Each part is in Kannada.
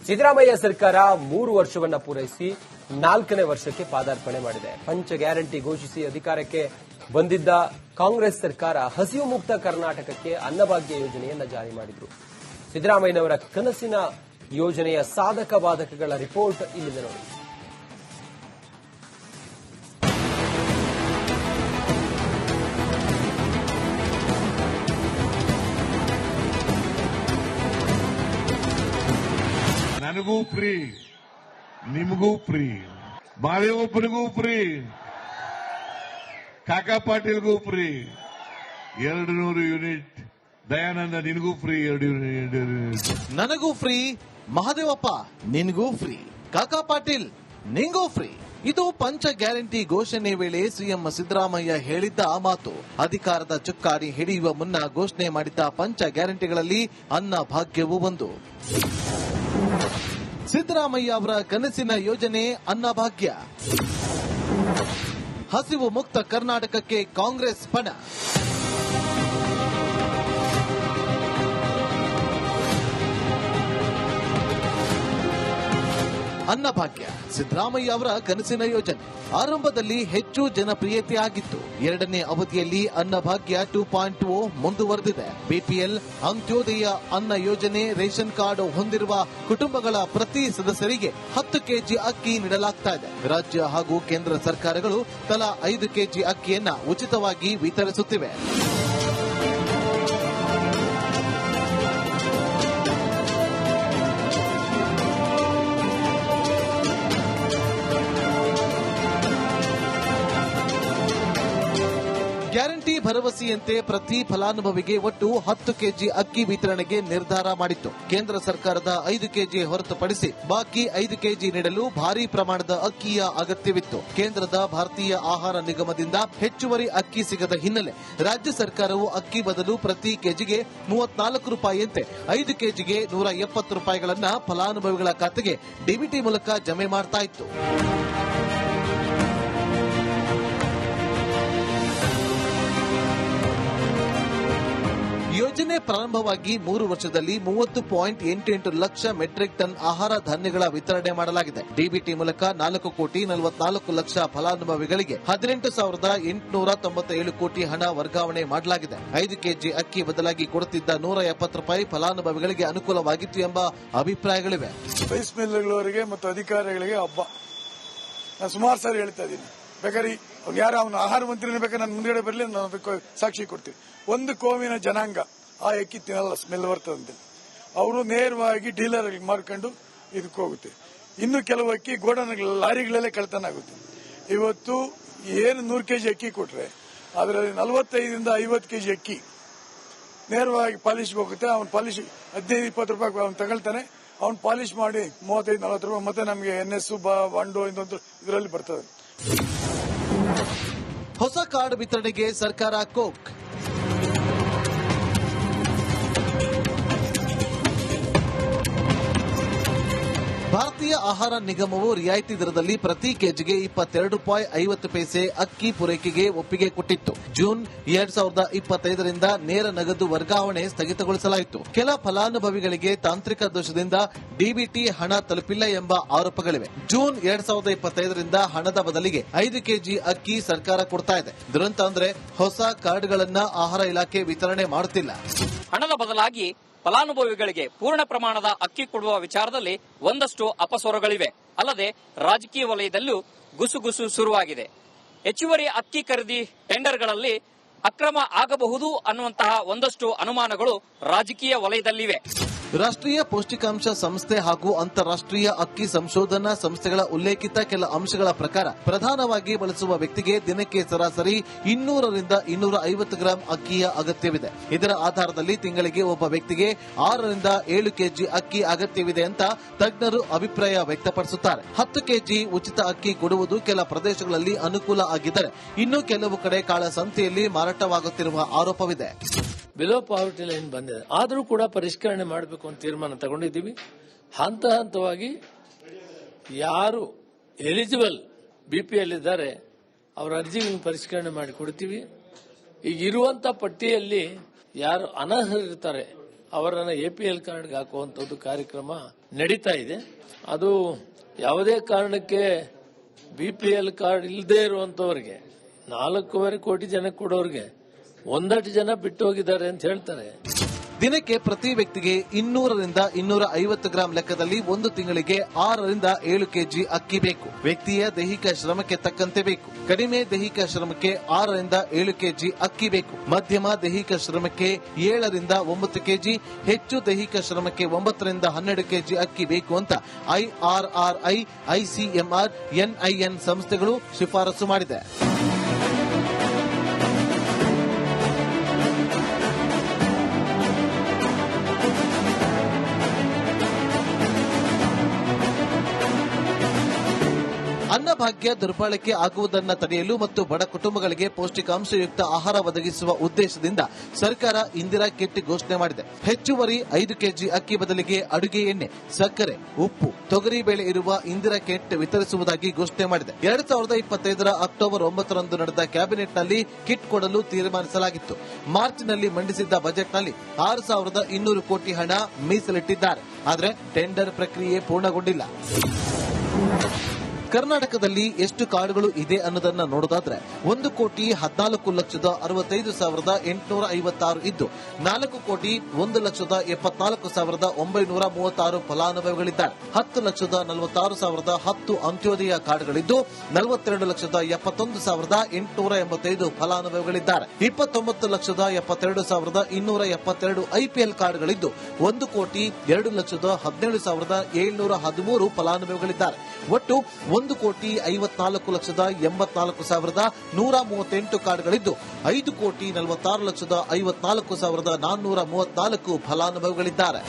ಸಿದ್ದರಾಮಯ್ಯ ಸರ್ಕಾರ 3 ವರ್ಷವನ್ನ ಪೂರೈಸಿ 4ನೇ ವರ್ಷಕ್ಕೆ ಪಾದಾರ್ಪಣೆ ಮಾಡಿದೆ. ಪಂಚ ಗ್ಯಾರಂಟಿ ಘೋಷಿಸಿ ಅಧಿಕಾರಕ್ಕೆ ಬಂದಿದ್ದ ಕಾಂಗ್ರೆಸ್ ಸರ್ಕಾರ ಹಸಿವು ಮುಕ್ತ ಕರ್ನಾಟಕಕ್ಕೆ ಅನ್ನಭಾಗ್ಯ ಯೋಜನೆಯನ್ನ ಜಾರಿ ಮಾಡಿದ್ರು. ಸಿದ್ದರಾಮಯ್ಯನವರ ಕನಸಿನ ಯೋಜನೆಯ ಸಾಧಕ ಬಾಧಕಗಳ ರಿಪೋರ್ಟ್ ಇಲ್ಲಿದೆ ನೋಡಿ. ನನಗೂ ಫ್ರೀ, ನಿಮಗೂ ಫ್ರೀ, ಮಾದೇವಪ್ಪನಿಗೂ ಫ್ರೀ, ಕಾಕಾ ಪಾಟೀಲ್ಗೂ ಫ್ರೀ 200 ಯೂನಿಟ್, ದಯಾನಂದ ನಿನಗೂ ಫ್ರೀ 2 ಯೂನಿಟ್, ನನಗೂ ಫ್ರೀ, ಮಹಾದೇವಪ್ಪ ನಿನಗೂ ಫ್ರೀ, ಕಾಕಾ ಪಾಟೀಲ್ ನಿಂಗೂ ಫ್ರೀ. ಇದು ಪಂಚ ಗ್ಯಾರಂಟಿ ಘೋಷಣೆ ವೇಳೆ ಸಿಎಂ ಸಿದ್ದರಾಮಯ್ಯ ಹೇಳಿದ್ದ ಆ ಮಾತು. ಅಧಿಕಾರದ ಚುಕ್ಕಾಣಿ ಹಿಡಿಯುವ ಮುನ್ನ ಘೋಷಣೆ ಮಾಡಿದ್ದ ಪಂಚ ಗ್ಯಾರಂಟಿಗಳಲ್ಲಿ ಅನ್ನ ಭಾಗ್ಯವೂ ಒಂದು. ಸಿದ್ದರಾಮಯ್ಯ ಅವರ ಕನಸಿನ ಯೋಜನೆ ಅನ್ನಭಾಗ್ಯ. ಹಸಿವು ಮುಕ್ತ ಕರ್ನಾಟಕಕ್ಕೆ ಕಾಂಗ್ರೆಸ್ ಪಣ. ಅನ್ನಭಾಗ್ಯ ಸಿದ್ದರಾಮಯ್ಯ ಅವರ ಕನಸಿನ ಯೋಜನೆ. ಆರಂಭದಲ್ಲಿ ಹೆಚ್ಚು ಜನಪ್ರಿಯತೆ ಆಗಿತ್ತು. 2ನೇ ಅವಧಿಯಲ್ಲಿ ಅನ್ನಭಾಗ್ಯ 2.0 ಮುಂದುವರೆದಿದೆ. ಬಿಪಿಎಲ್, ಅಂತ್ಯೋದಯ ಅನ್ನ ಯೋಜನೆ, ರೇಷನ್ ಕಾರ್ಡ್ ಹೊಂದಿರುವ ಕುಟುಂಬಗಳ ಪ್ರತಿ ಸದಸ್ಯರಿಗೆ 10 ಕೆಜಿ ಅಕ್ಕಿ ನೀಡಲಾಗ್ತಾ ಇದೆ. ರಾಜ್ಯ ಹಾಗೂ ಕೇಂದ್ರ ಸರ್ಕಾರಗಳು ತಲಾ 5 ಕೆಜಿ ಅಕ್ಕಿಯನ್ನ ಉಚಿತವಾಗಿ ವಿತರಿಸುತ್ತಿವೆ. ಗ್ಯಾರಂಟಿ ಭರವಸೆಯಂತೆ ಪ್ರತಿ ಫಲಾನುಭವಿಗೆ ಒಟ್ಟು 10 ಕೆಜಿ ಅಕ್ಕಿ ವಿತರಣೆಗೆ ನಿರ್ಧಾರ ಮಾಡಿತ್ತು. ಕೇಂದ್ರ ಸರ್ಕಾರದ 5 ಕೆಜಿ ಹೊರತುಪಡಿಸಿ ಬಾಕಿ 5 ಕೆಜಿ ನೀಡಲು ಭಾರೀ ಪ್ರಮಾಣದ ಅಕ್ಕಿಯ ಅಗತ್ಯವಿತ್ತು. ಕೇಂದ್ರದ ಭಾರತೀಯ ಆಹಾರ ನಿಗಮದಿಂದ ಹೆಚ್ಚುವರಿ ಅಕ್ಕಿ ಸಿಗದ ಹಿನ್ನೆಲೆ ರಾಜ್ಯ ಸರ್ಕಾರವು ಅಕ್ಕಿ ಬದಲು ಪ್ರತಿ ಕೆಜಿಗೆ 34 ರೂಪಾಯಿಯಂತೆ 5 ಕೆಜಿಗೆ 170 ರೂಪಾಯಿಗಳನ್ನ ಫಲಾನುಭವಿಗಳ ಖಾತೆಗೆ ಡಿಬಿಟಿ ಮೂಲಕ ಜಮೆ ಮಾಡ್ತಾ ಇತ್ತು. ಯೋಜನೆ ಪ್ರಾರಂಭವಾಗಿ 3 ವರ್ಷದಲ್ಲಿ 30.88 ಲಕ್ಷ ಮೆಟ್ರಿಕ್ ಟನ್ ಆಹಾರ ಧಾನ್ಯಗಳ ವಿತರಣೆ ಮಾಡಲಾಗಿದೆ. ಡಿಬಿಟಿ ಮೂಲಕ 4,44 ಲಕ್ಷ ಫಲಾನುಭವಿಗಳಿಗೆ 18,897 ಕೋಟಿ ಹಣ ವರ್ಗಾವಣೆ ಮಾಡಲಾಗಿದೆ. 5 ಕೆಜಿ ಅಕ್ಕಿ ಬದಲಾಗಿ ಕೊಡುತ್ತಿದ್ದ 170 ರೂಪಾಯಿ ಫಲಾನುಭವಿಗಳಿಗೆ ಅನುಕೂಲವಾಗಿತ್ತು ಎಂಬ ಅಭಿಪ್ರಾಯಗಳಿವೆ. ರೈಸ್ ಮಿಲ್ಗಳವರಿಗೆ ಮತ್ತು ಅಧಿಕಾರಿಗಳಿಗೆ ಹಬ್ಬ. ನಾನು ಸುಮಾರು ಸಾರಿ ಹೇಳ್ತಾ ಇದ್ದೀನಿ, ಬೇಕಾದ್ರೆ ಯಾರು ಅವನು ಆಹಾರ ಮಂತ್ರಿನ ಬೇಕಾದ್ರೆ ನನ್ನ ಮುಂದ್ಗಡೆ ಬರಲಿ, ನಾನು ಅದಕ್ಕೆ ಸಾಕ್ಷಿ ಕೊಡ್ತೀನಿ. ಒಂದು ಕೋವಿನ ಜನಾಂಗ ಆ ಅಕ್ಕಿ ತಿನ್ನಲ್ಲ, ಸ್ಮೆಲ್ ಬರ್ತದಂತೆ. ಅವರು ನೇರವಾಗಿ ಡೀಲರ್ ಮಾರ್ಕೊಂಡು ಇದಕ್ಕೆ ಹೋಗುತ್ತೆ. ಇನ್ನು ಕೆಲವು ಅಕ್ಕಿ ಗೋಡನ್ ಲಾರಿಗಳಲ್ಲೇ ಕಳ್ತನ ಆಗುತ್ತೆ. ಇವತ್ತು ಏನು 100 ಕೆಜಿ ಅಕ್ಕಿ ಕೊಟ್ರೆ ಅದರಲ್ಲಿ 45ರಿಂದ 50 ಕೆಜಿ ಅಕ್ಕಿ ನೇರವಾಗಿ ಪಾಲಿಶ್ಗೆ ಹೋಗುತ್ತೆ. ಅವನು ಪಾಲಿಶ್ 15-20 ರೂಪಾಯಿ ಅವನು ತಗೊಳ್ತಾನೆ. ಅವ್ನು ಪಾಲಿಶ್ ಮಾಡಿ 35-40 ರೂಪಾಯಿ ಮತ್ತೆ ನಮಗೆ NS ಬಂಡು ಇನ್ನೊಂದು ಇದರಲ್ಲಿ ಬರ್ತದೆ. ಹೊಸ ಕಾರ್ಡ್ ವಿತರಣೆಗೆ ಸರ್ಕಾರ ಕೋಕ್. ಭಾರತೀಯ ಆಹಾರ ನಿಗಮವು ರಿಯಾಯಿತಿ ದರದಲ್ಲಿ ಪ್ರತಿ ಕೆಜಿಗೆ 22.50 ಅಕ್ಕಿ ಪೂರೈಕೆಗೆ ಒಪ್ಪಿಗೆ ಕೊಟ್ಟಿತ್ತು. ಜೂನ್ 2025ರಿಂದ ನೇರ ನಗದು ವರ್ಗಾವಣೆ ಸ್ಥಗಿತಗೊಳಿಸಲಾಯಿತು. ಕೆಲ ಫಲಾನುಭವಿಗಳಿಗೆ ತಾಂತ್ರಿಕ ದೋಷದಿಂದ ಡಿಬಿಟಿ ಹಣ ತಲುಪಿಲ್ಲ ಎಂಬ ಆರೋಪಗಳಿವೆ. ಜೂನ್ 2025ರಿಂದ ಹಣದ ಬದಲಿಗೆ 5 ಕೆಜಿ ಅಕ್ಕಿ ಸರ್ಕಾರ ಕೊಡ್ತಾ ಇದೆ. ದುರಂತ ಅಂದ್ರೆ ಹೊಸ ಕಾರ್ಡ್ಗಳನ್ನ ಆಹಾರ ಇಲಾಖೆ ವಿತರಣೆ ಮಾಡುತ್ತಿಲ್ಲ. ಹಣದ ಬದಲಾಗಿ ಫಲಾನುಭವಿಗಳಿಗೆ ಪೂರ್ಣ ಪ್ರಮಾಣದ ಅಕ್ಕಿ ಕೊಡುವ ವಿಚಾರದಲ್ಲಿ ಒಂದಷ್ಟು ಅಪಸ್ವರಗಳಿವೆ. ಅಲ್ಲದೆ ರಾಜಕೀಯ ವಲಯದಲ್ಲೂ ಗುಸುಗುಸು ಶುರುವಾಗಿದೆ. ಹೆಚ್ಚುವರಿ ಅಕ್ಕಿ ಖರೀದಿ ಟೆಂಡರ್ಗಳಲ್ಲಿ ಅಕ್ರಮ ಆಗಬಹುದು ಅನ್ನುವಂತಹ ಒಂದಷ್ಟು ಅನುಮಾನಗಳು ರಾಜಕೀಯ ವಲಯದಲ್ಲಿವೆ. ರಾಷ್ಟ್ರೀಯ ಪೌಷ್ಟಿಕಾಂಶ ಸಂಸ್ಥೆ ಹಾಗೂ ಅಂತಾರಾಷ್ಟ್ರೀಯ ಅಕ್ಕಿ ಸಂಶೋಧನಾ ಸಂಸ್ಥೆಗಳ ಉಲ್ಲೇಖಿತ ಕೆಲ ಅಂಶಗಳ ಪ್ರಕಾರ ಪ್ರಧಾನವಾಗಿ ಬಳಸುವ ವ್ಯಕ್ತಿಗೆ ದಿನಕ್ಕೆ ಸರಾಸರಿ 200ರಿಂದ 250 ಗ್ರಾಂ ಅಕ್ಕಿಯ ಅಗತ್ಯವಿದೆ. ಇದರ ಆಧಾರದಲ್ಲಿ ತಿಂಗಳಿಗೆ ಒಬ್ಬ ವ್ಯಕ್ತಿಗೆ 6ರಿಂದ 7 ಕೆಜಿ ಅಕ್ಕಿ ಅಗತ್ಯವಿದೆ ಅಂತ ತಜ್ಞರು ಅಭಿಪ್ರಾಯ ವ್ಯಕ್ತಪಡಿಸುತ್ತಾರೆ. 10 ಕೆಜಿ ಉಚಿತ ಅಕ್ಕಿ ಕೊಡುವುದು ಕೆಲ ಪ್ರದೇಶಗಳಲ್ಲಿ ಅನುಕೂಲ ಆಗಿದ್ದರೆ ಇನ್ನು ಕೆಲವು ಕಡೆ ಕಾಳಸಂತೆಯಲ್ಲಿ ಮಾರಾಟವಾಗುತ್ತಿರುವ ಆರೋಪವಿದೆ. ಬಿಲೋ ಪಾವರ್ಟಿ ಲೈನ್ ಬಂದಿದೆ, ಆದರೂ ಕೂಡ ಪರಿಷ್ಕರಣೆ ಮಾಡಬೇಕು ಅಂತ ತೀರ್ಮಾನ ತಗೊಂಡಿದ್ದೀವಿ. ಹಂತ ಹಂತವಾಗಿ ಯಾರು ಎಲಿಜಿಬಲ್ ಬಿಪಿಎಲ್ ಇದ್ದಾರೆ ಅವರ ಅರ್ಜಿಗಳನ್ನು ಪರಿಷ್ಕರಣೆ ಮಾಡಿ ಕೊಡ್ತೀವಿ. ಈಗ ಇರುವಂತ ಪಟ್ಟಿಯಲ್ಲಿ ಯಾರು ಅನರ್ಹರಿರ್ತಾರೆ ಅವರನ್ನ APL ಕಾರ್ಡ್ಗೆ ಹಾಕುವಂತದ್ದು ಕಾರ್ಯಕ್ರಮ ನಡೀತಾ ಇದೆ. ಅದು ಯಾವುದೇ ಕಾರಣಕ್ಕೆ BPL ಕಾರ್ಡ್ ಇಲ್ಲದೆ ಇರುವಂತವರಿಗೆ 4.5 ಕೋಟಿ ಜನಕ್ಕೆ ಕೊಡೋರಿಗೆ ಒಂದಷ್ಟು ಜನ ಬಿಟ್ಟು ಹೋಗಿದ್ದಾರೆ ಅಂತ ಹೇಳ್ತಾರೆ. ದಿನಕ್ಕೆ ಪ್ರತಿ ವ್ಯಕ್ತಿಗೆ 200 ರಿಂದ 250 ಗ್ರಾಂ ಲೆಕ್ಕದಲ್ಲಿ ಒಂದು ತಿಂಗಳಿಗೆ 6 ರಿಂದ 7 ಕೆಜಿ ಅಕ್ಕಿ ಬೇಕು. ವ್ಯಕ್ತಿಯ ದೈಹಿಕ ಶ್ರಮಕ್ಕೆ ತಕ್ಕಂತೆ ಬೇಕು. ಕಡಿಮೆ ದೈಹಿಕ ಶ್ರಮಕ್ಕೆ 6 ರಿಂದ 7 ಕೆಜಿ ಅಕ್ಕಿ ಬೇಕು. ಮಧ್ಯಮ ದೈಹಿಕ ಶ್ರಮಕ್ಕೆ 7 ರಿಂದ 9 ಕೆಜಿ, ಹೆಚ್ಚು ದೈಹಿಕ ಶ್ರಮಕ್ಕೆ 9 ರಿಂದ 12 ಕೆಜಿ ಅಕ್ಕಿ ಬೇಕು ಅಂತ IRRI, ICMR, NIN ಸಂಸ್ಥೆಗಳು ಶಿಫಾರಸು ಮಾಡಿದೆ. ಅನ್ನಭಾಗ್ಯ ದುರ್ಬಳಕೆ ಆಗುವುದನ್ನು ತಡೆಯಲು ಮತ್ತು ಬಡ ಕುಟುಂಬಗಳಿಗೆ ಪೌಷ್ಟಿಕಾಂಶಯುಕ್ತ ಆಹಾರ ಒದಗಿಸುವ ಉದ್ದೇಶದಿಂದ ಸರ್ಕಾರ ಇಂದಿರಾ ಕಿಟ್ ಘೋಷಣೆ ಮಾಡಿದೆ. ಹೆಚ್ಚುವರಿ 5 ಕೆಜಿ ಅಕ್ಕಿ ಬದಲಿಗೆ ಅಡುಗೆ ಎಣ್ಣೆ, ಸಕ್ಕರೆ, ಉಪ್ಪು, ತೊಗರಿಬೇಳೆ ಇರುವ ಇಂದಿರಾ ಕಿಟ್ ವಿತರಿಸುವುದಾಗಿ ಘೋಷಣೆ ಮಾಡಿದೆ. 2025 ಅಕ್ಟೋಬರ್ 9ರಂದು ನಡೆದ ಕ್ಯಾಬಿನೆಟ್ನಲ್ಲಿ ಕಿಟ್ ಕೊಡಲು ತೀರ್ಮಾನಿಸಲಾಗಿತ್ತು. ಮಾರ್ಚ್ನಲ್ಲಿ ಮಂಡಿಸಿದ್ದ ಬಜೆಟ್ನಲ್ಲಿ 6,200 ಕೋಟಿ ಹಣ ಮೀಸಲಿಟ್ಟಿದ್ದಾರೆ. ಆದರೆ ಟೆಂಡರ್ ಪ್ರಕ್ರಿಯೆ ಪೂರ್ಣಗೊಂಡಿಲ್ಲ. ಕರ್ನಾಟಕದಲ್ಲಿ ಎಷ್ಟು ಕಾರ್ಡ್ಗಳು ಇದೆ ಅನ್ನೋದನ್ನ ನೋಡೋದಾದ್ರೆ 1,14,65,856 ಇದ್ದು 4,1,74,936 ಫಲಾನುಭವಿಗಳಿದ್ದಾರೆ. 10,46,010 ಅಂತ್ಯೋದಯ ಕಾರ್ಡ್ಗಳಿದ್ದು 42,71,885 ಫಲಾನುಭವಿಗಳಿದ್ದಾರೆ. 29,72,272 IPL ಕಾರ್ಡ್ಗಳಿದ್ದು 1,02,17,713 ಫಲಾನುಭವಿಗಳಿದ್ದಾರೆ. ಒಟ್ಟು 1,54,84,138 ಕಾರ್ಡ್ಗಳಿದ್ದು 5,46,54,434 ಫಲಾನುಭವಿಗಳಿದ್ದಾರೆ.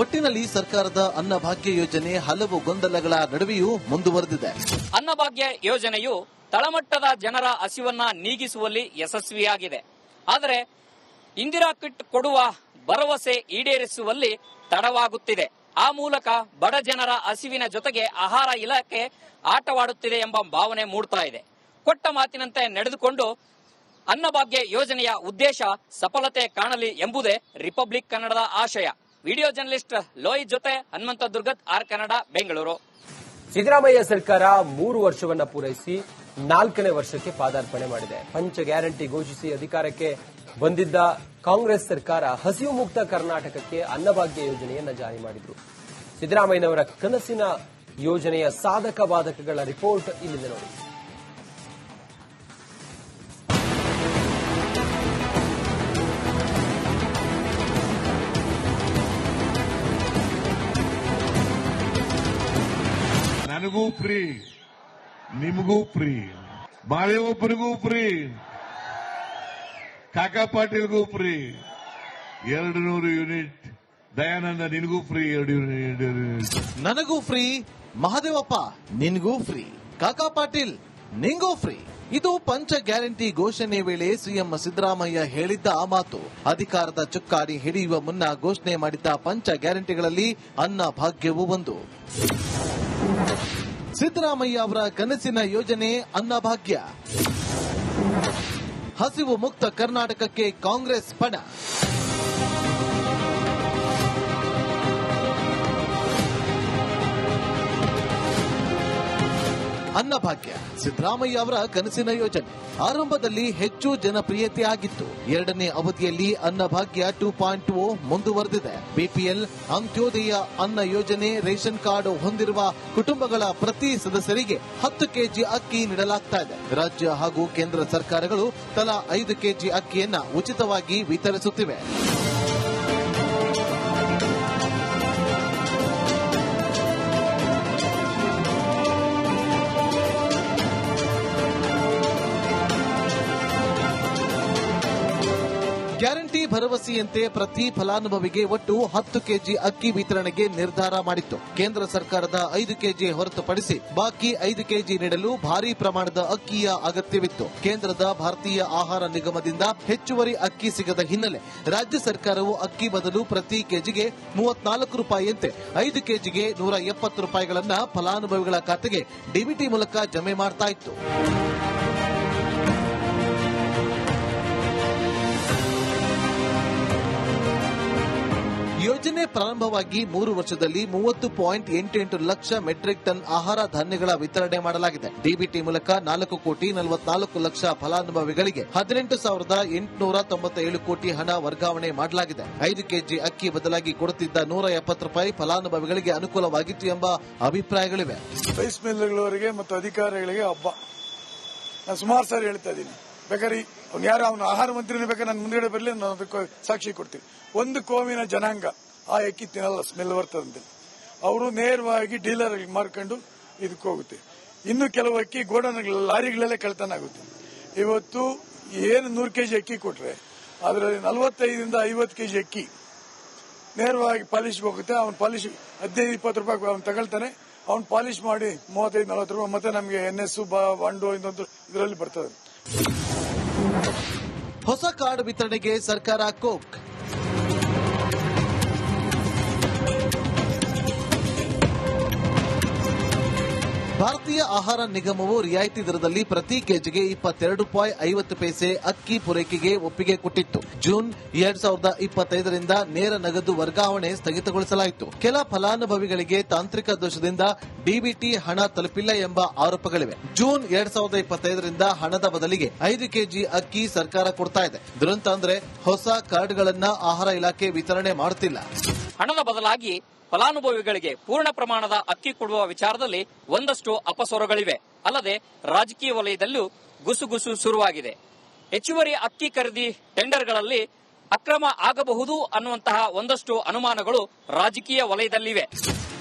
ಒಟ್ಟಿನಲ್ಲಿ ಸರ್ಕಾರದ ಅನ್ನಭಾಗ್ಯ ಯೋಜನೆ ಹಲವು ಗೊಂದಲಗಳ ನಡುವೆಯೂ ಮುಂದುವರೆದಿದೆ. ಅನ್ನಭಾಗ್ಯ ಯೋಜನೆಯು ತಳಮಟ್ಟದ ಜನರ ಹಸಿವನ್ನ ನೀಗಿಸುವಲ್ಲಿ ಯಶಸ್ವಿಯಾಗಿದೆ. ಆದರೆ ಇಂದಿರಾ ಕಿಟ್ ಕೊಡುವ ಭರವಸೆ ಈಡೇರಿಸುವಲ್ಲಿ ತಡವಾಗುತ್ತಿದೆ. ಆ ಮೂಲಕ ಬಡ ಜನರ ಹಸಿವಿನ ಜೊತೆಗೆ ಆಹಾರ ಇಲಾಖೆ ಆಟವಾಡುತ್ತಿದೆ ಎಂಬ ಭಾವನೆ ಮೂಡ್ತಾ ಇದೆ. ಕೊಟ್ಟ ಮಾತಿನಂತೆ ನಡೆದುಕೊಂಡು ಅನ್ನಭಾಗ್ಯ ಯೋಜನೆಯ ಉದ್ದೇಶ ಸಫಲತೆ ಕಾಣಲಿ ಎಂಬುದೇ ರಿಪಬ್ಲಿಕ್ ಕನ್ನಡದ ಆಶಯ. ವಿಡಿಯೋ ಜರ್ನಲಿಸ್ಟ್ ಲೋಹಿತ್ ಜೊತೆ ಹನುಮಂತ ದುರ್ಗತ್, ಆರ್ ಕನ್ನಡ, ಬೆಂಗಳೂರು. ಸಿದ್ದರಾಮಯ್ಯ ಸರ್ಕಾರ 3 ವರ್ಷವನ್ನ ಪೂರೈಸಿ 4ನೇ ವರ್ಷಕ್ಕೆ ಪಾದಾರ್ಪಣೆ ಮಾಡಿದೆ. ಪಂಚ ಗ್ಯಾರಂಟಿ ಘೋಷಿಸಿ ಅಧಿಕಾರಕ್ಕೆ ಬಂದಿದ್ದ ಕಾಂಗ್ರೆಸ್ ಸರ್ಕಾರ ಹಸಿವು ಮುಕ್ತ ಕರ್ನಾಟಕಕ್ಕೆ ಅನ್ನಭಾಗ್ಯ ಯೋಜನೆಯನ್ನ ಜಾರಿ ಮಾಡಿದ್ರು. ಸಿದ್ದರಾಮಯ್ಯನವರ ಕನಸಿನ ಯೋಜನೆಯ ಸಾಧಕ ಬಾಧಕಗಳ ರಿಪೋರ್ಟ್ ಇಲ್ಲಿದೆ ನೋಡಿ. ನನಗೂ ಫ್ರೀ, ನಿಮಗೂ ಫ್ರೀ, ಬಾಳೆಗೊಬ್ಬರಿಗೂ ಫ್ರೀ, ಕಾಕಾ ಪಾಟೀಲ್ಗೂ ಫ್ರೀ, 200 ಯೂನಿಟ್, ದಯಾನಂದ ನಿನಗೂ ಫ್ರೀ 2 ಯೂನಿಟ್. ನನಗೂ ಫ್ರೀ, ಮಹದೇವಪ್ಪ ನಿನಗೂ ಫ್ರೀ, ಕಾಕಾ ಪಾಟೀಲ್ ನಿಂಗೂ ಫ್ರೀ. ಇದು ಪಂಚ ಗ್ಯಾರಂಟಿ ಘೋಷಣೆ ವೇಳೆ ಸಿಎಂ ಸಿದ್ದರಾಮಯ್ಯ ಹೇಳಿದ್ದ ಆ ಮಾತು. ಅಧಿಕಾರದ ಚುಕ್ಕಾಣಿ ಹಿಡಿಯುವ ಮುನ್ನ ಘೋಷಣೆ ಮಾಡಿದ್ದ ಪಂಚ ಗ್ಯಾರಂಟಿಗಳಲ್ಲಿ ಅನ್ನ ಭಾಗ್ಯವೂ ಒಂದು. ಸಿದ್ದರಾಮಯ್ಯ ಅವರ ಕನಸಿನ ಯೋಜನೆ ಅನ್ನಭಾಗ್ಯ. ಹಸಿವು ಮುಕ್ತ ಕರ್ನಾಟಕಕ್ಕೆ ಕಾಂಗ್ರೆಸ್ ಪಣ. ಅನ್ನಭಾಗ್ಯ ಸಿದ್ದರಾಮಯ್ಯ ಅವರ ಕನಸಿನ ಯೋಜನೆ. ಆರಂಭದಲ್ಲಿ ಹೆಚ್ಚು ಜನಪ್ರಿಯತೆ ಆಗಿತ್ತು. 2ನೇ ಅವಧಿಯಲ್ಲಿ ಅನ್ನಭಾಗ್ಯ 2.0 ಮುಂದುವರೆದಿದೆ. ಬಿಪಿಎಲ್, ಅಂತ್ಯೋದಯ ಅನ್ನ ಯೋಜನೆ, ರೇಷನ್ ಕಾರ್ಡ್ ಹೊಂದಿರುವ ಕುಟುಂಬಗಳ ಪ್ರತಿ ಸದಸ್ಯರಿಗೆ 10 ಕೆಜಿ ಅಕ್ಕಿ ನೀಡಲಾಗ್ತಾ ಇದೆ. ರಾಜ್ಯ ಹಾಗೂ ಕೇಂದ್ರ ಸರ್ಕಾರಗಳು ತಲಾ 5 ಕೆಜಿ ಅಕ್ಕಿಯನ್ನ ಉಚಿತವಾಗಿ ವಿತರಿಸುತ್ತಿವೆ. ಗ್ಯಾರಂಟಿ ಭರವಸೆಯಂತೆ ಪ್ರತಿ ಫಲಾನುಭವಿಗೆ ಒಟ್ಟು 10 ಕೆಜಿ ಅಕ್ಕಿ ವಿತರಣೆಗೆ ನಿರ್ಧಾರ ಮಾಡಿತ್ತು. ಕೇಂದ್ರ ಸರ್ಕಾರದ 5 ಕೆಜಿ ಹೊರತುಪಡಿಸಿ ಬಾಕಿ 5 ಕೆಜಿ ನೀಡಲು ಭಾರೀ ಪ್ರಮಾಣದ ಅಕ್ಕಿಯ ಅಗತ್ಯವಿತ್ತು. ಕೇಂದ್ರದ ಭಾರತೀಯ ಆಹಾರ ನಿಗಮದಿಂದ ಹೆಚ್ಚುವರಿ ಅಕ್ಕಿ ಸಿಗದ ಹಿನ್ನೆಲೆ ರಾಜ್ಯ ಸರ್ಕಾರವು ಅಕ್ಕಿ ಬದಲು ಪ್ರತಿ ಕೆಜಿಗೆ 34 ರೂಪಾಯಿಯಂತೆ 5 ಕೆಜಿಗೆ 170 ರೂಪಾಯಿಗಳನ್ನ ಫಲಾನುಭವಿಗಳ ಖಾತೆಗೆ ಡಿಬಿಟಿ ಮೂಲಕ ಜಮೆ ಮಾಡ್ತಾ ಇತ್ತು. ಯೋಜನೆ ಪ್ರಾರಂಭವಾಗಿ 3 ವರ್ಷದಲ್ಲಿ 30.88 ಲಕ್ಷ ಮೆಟ್ರಿಕ್ ಟನ್ ಆಹಾರ ಧಾನ್ಯಗಳ ವಿತರಣೆ ಮಾಡಲಾಗಿದೆ. ಡಿಬಿಟಿ ಮೂಲಕ 4,44 ಲಕ್ಷ ಫಲಾನುಭವಿಗಳಿಗೆ 18,897 ಕೋಟಿ ಹಣ ವರ್ಗಾವಣೆ ಮಾಡಲಾಗಿದೆ. 5 ಕೆಜಿ ಅಕ್ಕಿ ಬದಲಾಗಿ ಕೊಡುತ್ತಿದ್ದ 170 ರೂಪಾಯಿ ಫಲಾನುಭವಿಗಳಿಗೆ ಅನುಕೂಲವಾಗಿತ್ತು ಎಂಬ ಅಭಿಪ್ರಾಯಗಳಿವೆ. ರೈಸ್ ಮಿಲ್ಗಳವರಿಗೆ ಮತ್ತು ಅಧಿಕಾರಿಗಳಿಗೆ ಹಬ್ಬ. ನಾನು ಸುಮಾರು ಸಾರಿ ಹೇಳ್ತಾ ಇದ್ದೀನಿ, ಬೇಕಾದ್ರೆ ಅವನು ಆಹಾರ ಮಂತ್ರಿನ ಬೇಕಾದ್ರೆ ನಾನು ಮುಂದ್ಗಡೆ ಬರಲಿ, ನಾನು ಅದಕ್ಕೆ ಸಾಕ್ಷಿ ಕೊಡ್ತೀನಿ. ಒಂದು ಕೋಮಿನ ಜನಾಂಗ ಆ ಅಕ್ಕಿ ತಿನ್ನಲ್ಲ, ಸ್ಮೆಲ್ ಬರ್ತದಂತೆ. ಅವರು ನೇರವಾಗಿ ಡೀಲರ್ ಮಾರ್ಕೊಂಡು ಇದಕ್ಕೆ ಹೋಗುತ್ತೆ. ಇನ್ನು ಕೆಲವು ಅಕ್ಕಿ ಗೋಡನ್ ಲಾರಿಗಳಲ್ಲೇ ಕಳ್ತನ ಆಗುತ್ತೆ. ಇವತ್ತು ಏನು 100 ಕೆಜಿ ಅಕ್ಕಿ ಕೊಟ್ರೆ ಅದರಲ್ಲಿ 45ರಿಂದ 50 ಕೆಜಿ ಅಕ್ಕಿ ನೇರವಾಗಿ ಪಾಲಿಶ್ಗೆ ಹೋಗುತ್ತೆ. ಅವ್ನು ಪಾಲಿಶ್ 15-20 ರೂಪಾಯಿ ಅವ್ನು ತಗೊಳ್ತಾನೆ. ಅವ್ನು ಪಾಲಿಶ್ ಮಾಡಿ 35-40 ರೂಪಾಯಿ ಮತ್ತೆ ನಮಗೆ NS ಬಂಡು ಇನ್ನೊಂದು ಇದರಲ್ಲಿ ಬರ್ತದೆ. ಹೊಸ ಕಾರ್ಡ್ ವಿತರಣೆಗೆ ಸರ್ಕಾರ ಕೋಕ್. ಭಾರತೀಯ ಆಹಾರ ನಿಗಮವು ರಿಯಾಯಿತಿ ದರದಲ್ಲಿ ಪ್ರತಿ ಕೆಜಿಗೆ 22.50 ಅಕ್ಕಿ ಪೂರೈಕೆಗೆ ಒಪ್ಪಿಗೆ ಕೊಟ್ಟಿತ್ತು. ಜೂನ್ 2025ರಿಂದ ನೇರ ನಗದು ವರ್ಗಾವಣೆ ಸ್ಥಗಿತಗೊಳಿಸಲಾಯಿತು. ಕೆಲ ಫಲಾನುಭವಿಗಳಿಗೆ ತಾಂತ್ರಿಕ ದೋಷದಿಂದ ಡಿಬಿಟಿ ಹಣ ತಲುಪಿಲ್ಲ ಎಂಬ ಆರೋಪಗಳಿವೆ. ಜೂನ್ 2025ರಿಂದ ಹಣದ ಬದಲಿಗೆ 5 ಕೆಜಿ ಅಕ್ಕಿ ಸರ್ಕಾರ ಕೊಡ್ತಾ ಇದೆ. ದುರಂತ ಅಂದ್ರೆ ಹೊಸ ಕಾರ್ಡ್ಗಳನ್ನ ಆಹಾರ ಇಲಾಖೆ ವಿತರಣೆ ಮಾಡುತ್ತಿಲ್ಲ. ಹಣದ ಬದಲಾಗಿ ಫಲಾನುಭವಿಗಳಿಗೆ ಪೂರ್ಣ ಪ್ರಮಾಣದ ಅಕ್ಕಿ ಕೊಡುವ ವಿಚಾರದಲ್ಲಿ ಒಂದಷ್ಟು ಅಪಸ್ವರಗಳಿವೆ. ಅಲ್ಲದೆ ರಾಜಕೀಯ ವಲಯದಲ್ಲೂ ಗುಸುಗುಸು ಶುರುವಾಗಿದೆ. ಹೆಚ್ಚುವರಿ ಅಕ್ಕಿ ಖರೀದಿ ಟೆಂಡರ್ಗಳಲ್ಲಿ ಅಕ್ರಮ ಆಗಬಹುದು ಅನ್ನುವಂತಹ ಒಂದಷ್ಟು ಅನುಮಾನಗಳು ರಾಜಕೀಯ ವಲಯದಲ್ಲಿವೆ.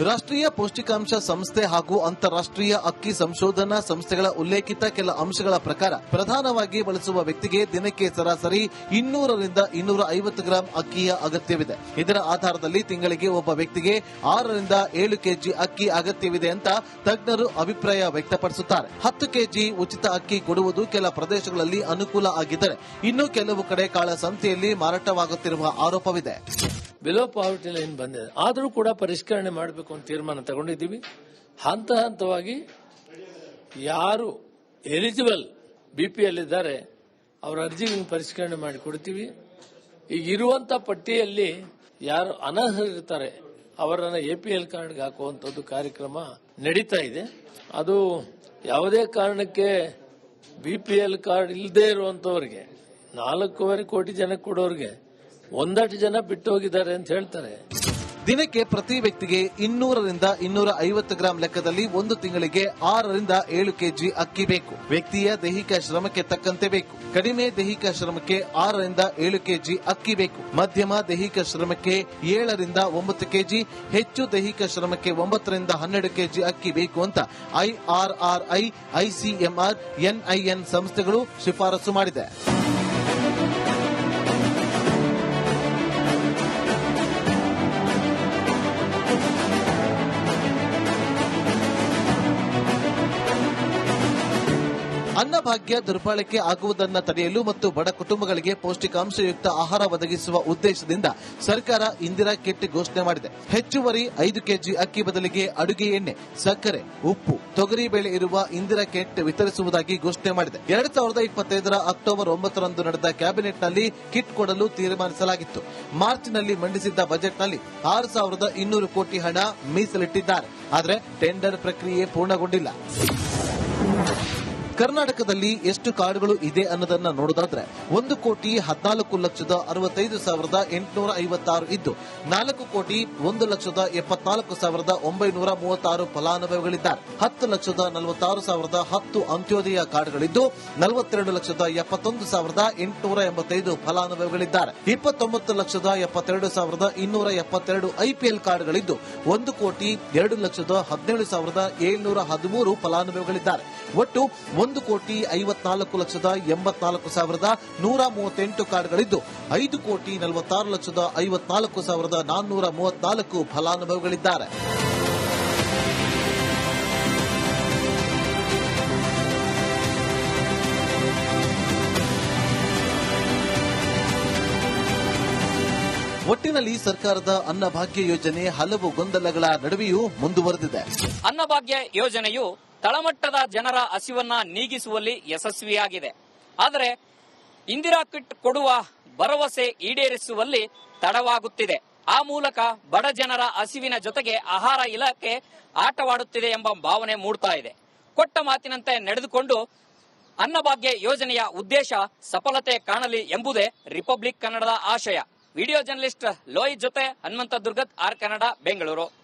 ರಾಷ್ಟ್ರೀಯ ಪೌಷ್ಟಿಕಾಂಶ ಸಂಸ್ಥೆ ಹಾಗೂ ಅಂತಾರಾಷ್ಟ್ರೀಯ ಅಕ್ಕಿ ಸಂಶೋಧನಾ ಸಂಸ್ಥೆಗಳ ಉಲ್ಲೇಖಿತ ಕೆಲ ಅಂಶಗಳ ಪ್ರಕಾರ ಪ್ರಧಾನವಾಗಿ ಬಳಸುವ ವ್ಯಕ್ತಿಗೆ ದಿನಕ್ಕೆ ಸರಾಸರಿ 200ರಿಂದ 250 ಗ್ರಾಂ ಅಕ್ಕಿಯ ಅಗತ್ಯವಿದೆ. ಇದರ ಆಧಾರದಲ್ಲಿ ತಿಂಗಳಿಗೆ ಒಬ್ಬ ವ್ಯಕ್ತಿಗೆ 6ರಿಂದ 7 ಕೆಜಿ ಅಕ್ಕಿ ಅಗತ್ಯವಿದೆ ಅಂತ ತಜ್ಞರು ಅಭಿಪ್ರಾಯ ವ್ಯಕ್ತಪಡಿಸುತ್ತಾರೆ. 10 ಕೆಜಿ ಉಚಿತ ಅಕ್ಕಿ ಕೊಡುವುದು ಕೆಲ ಪ್ರದೇಶಗಳಲ್ಲಿ ಅನುಕೂಲ ಆಗಿದ್ದರೆ ಇನ್ನು ಕೆಲವು ಕಡೆ ಕಾಳಸಂತೆಯಲ್ಲಿ ಮಾರಾಟವಾಗುತ್ತಿರುವ ಆರೋಪವಿದೆ. ಬಿಲೋ ಪಾವರ್ಟಿ ಲೈನ್ ಬಂದಿದೆ, ಆದರೂ ಕೂಡ ಪರಿಷ್ಕರಣೆ ಮಾಡಬೇಕು ಅಂತ ತೀರ್ಮಾನ ತಗೊಂಡಿದ್ದೀವಿ. ಹಂತ ಹಂತವಾಗಿ ಯಾರು ಎಲಿಜಿಬಲ್ ಬಿಪಿಎಲ್ ಇದ್ದಾರೆ ಅವರ ಅರ್ಜಿಗಳನ್ನು ಪರಿಷ್ಕರಣೆ ಮಾಡಿ ಕೊಡ್ತೀವಿ. ಈಗ ಇರುವಂತ ಪಟ್ಟಿಯಲ್ಲಿ ಯಾರು ಅನರ್ಹರಿರ್ತಾರೆ ಅವರನ್ನ APL ಕಾರ್ಡ್ಗೆ ಹಾಕುವಂಥದ್ದು ಕಾರ್ಯಕ್ರಮ ನಡೀತಾ ಇದೆ. ಅದು ಯಾವುದೇ ಕಾರಣಕ್ಕೆ BPL ಕಾರ್ಡ್ ಇಲ್ಲದೆ ಇರುವಂತವರಿಗೆ 4.5 ಕೋಟಿ ಜನಕ್ಕೆ ಕೊಡೋರಿಗೆ ಒಂದಷ್ಟು ಜನ ಬಿಟ್ಟು ಹೋಗಿದ್ದಾರೆ ಅಂತ ಹೇಳ್ತಾರೆ. ದಿನಕ್ಕೆ ಪ್ರತಿ ವ್ಯಕ್ತಿಗೆ 200ರಿಂದ 250 ಗ್ರಾಂ ಲೆಕ್ಕದಲ್ಲಿ ಒಂದು ತಿಂಗಳಿಗೆ 6ರಿಂದ 7 ಕೆಜಿ ಅಕ್ಕಿ ಬೇಕು. ವ್ಯಕ್ತಿಯ ದೈಹಿಕ ಶ್ರಮಕ್ಕೆ ತಕ್ಕಂತೆ ಬೇಕು. ಕಡಿಮೆ ದೈಹಿಕ ಶ್ರಮಕ್ಕೆ 6ರಿಂದ 7 ಕೆಜಿ ಅಕ್ಕಿ ಬೇಕು. ಮಧ್ಯಮ ದೈಹಿಕ ಶ್ರಮಕ್ಕೆ 7ರಿಂದ 9 ಕೆಜಿ, ಹೆಚ್ಚು ದೈಹಿಕ ಶ್ರಮಕ್ಕೆ 9ರಿಂದ 12 ಕೆಜಿ ಅಕ್ಕಿ ಬೇಕು ಅಂತ IRRI, ICMR, NIN ಸಂಸ್ಥೆಗಳು ಶಿಫಾರಸು ಮಾಡಿದೆ. ಅನ್ನಭಾಗ್ಯ ದುರ್ಬಳಕೆ ಆಗುವುದನ್ನು ತಡೆಯಲು ಮತ್ತು ಬಡ ಕುಟುಂಬಗಳಿಗೆ ಪೌಷ್ಟಿಕಾಂಶಯುಕ್ತ ಆಹಾರ ಒದಗಿಸುವ ಉದ್ದೇಶದಿಂದ ಸರ್ಕಾರ ಇಂದಿರಾ ಕಿಟ್ ಘೋಷಣೆ ಮಾಡಿದೆ. ಹೆಚ್ಚುವರಿ 5 ಕೆಜಿ ಅಕ್ಕಿ ಬದಲಿಗೆ ಅಡುಗೆ ಎಣ್ಣೆ, ಸಕ್ಕರೆ, ಉಪ್ಪು, ತೊಗರಿಬೇಳೆ ಇರುವ ಇಂದಿರಾ ಕಿಟ್ ವಿತರಿಸುವುದಾಗಿ ಘೋಷಣೆ ಮಾಡಿದೆ. 2025ರ ಅಕ್ಟೋಬರ್ 9ರಂದು ನಡೆದ ಕ್ಯಾಬಿನೆಟ್ನಲ್ಲಿ ಕಿಟ್ ಕೊಡಲು ತೀರ್ಮಾನಿಸಲಾಗಿತ್ತು. ಮಾರ್ಚ್ನಲ್ಲಿ ಮಂಡಿಸಿದ್ದ ಬಜೆಟ್ನಲ್ಲಿ 6,200 ಕೋಟಿ ಹಣ ಮೀಸಲಿಟ್ಟಿದ್ದಾರೆ. ಆದರೆ ಟೆಂಡರ್ ಪ್ರಕ್ರಿಯೆ ಪೂರ್ಣಗೊಂಡಿಲ್ಲ. ಕರ್ನಾಟಕದಲ್ಲಿ ಎಷ್ಟು ಕಾರ್ಡ್ಗಳು ಇದೆ ಅನ್ನೋದನ್ನ ನೋಡೋದಾದ್ರೆ 1,14,65,856 ಇದ್ದು 4,1,74,936 ಫಲಾನುಭವಿಗಳಿದ್ದಾರೆ. 10,46,010 ಅಂತ್ಯೋದಯ ಕಾರ್ಡ್ಗಳಿದ್ದು 42,71,885 ಫಲಾನುಭವಿಗಳಿದ್ದಾರೆ. 29,72,272 IPL ಕಾರ್ಡ್ಗಳಿದ್ದು 1,02,17,713 ಫಲಾನುಭವಿಗಳಿದ್ದಾರೆ. ಒಟ್ಟು 1,54,84,138 ಕಾರ್ಡ್ಗಳಿದ್ದು 5,46,54,434 ಫಲಾನುಭವಿಗಳಿದ್ದಾರೆ. ಒಟ್ಟಿನಲ್ಲಿ ಸರ್ಕಾರದ ಅನ್ನಭಾಗ್ಯ ಯೋಜನೆ ಹಲವು ಗೊಂದಲಗಳ ನಡುವೆಯೂ ಮುಂದುವರೆದಿದೆ. ಅನ್ನಭಾಗ್ಯ ಯೋಜನೆಯು ತಳಮಟ್ಟದ ಜನರ ಹಸಿವನ್ನ ನೀಗಿಸುವಲ್ಲಿ ಯಶಸ್ವಿಯಾಗಿದೆ. ಆದರೆ ಇಂದಿರಾ ಕಿಟ್ ಕೊಡುವ ಭರವಸೆ ಈಡೇರಿಸುವಲ್ಲಿ ತಡವಾಗುತ್ತಿದೆ. ಆ ಮೂಲಕ ಬಡ ಜನರ ಹಸಿವಿನ ಜೊತೆಗೆ ಆಹಾರ ಇಲಾಖೆ ಆಟವಾಡುತ್ತಿದೆ ಎಂಬ ಭಾವನೆ ಮೂಡ್ತಾ ಇದೆ. ಕೊಟ್ಟ ಮಾತಿನಂತೆ ನಡೆದುಕೊಂಡು ಅನ್ನಭಾಗ್ಯ ಯೋಜನೆಯ ಉದ್ದೇಶ ಸಫಲತೆ ಕಾಣಲಿ ಎಂಬುದೇ ರಿಪಬ್ಲಿಕ್ ಕನ್ನಡದ ಆಶಯ. ವಿಡಿಯೋ ಜರ್ನಲಿಸ್ಟ್ ಲೋಹಿತ್ ಜೊತೆ ಹನುಮಂತ ದುರ್ಗತ್, ಆರ್ ಕನ್ನಡ, ಬೆಂಗಳೂರು.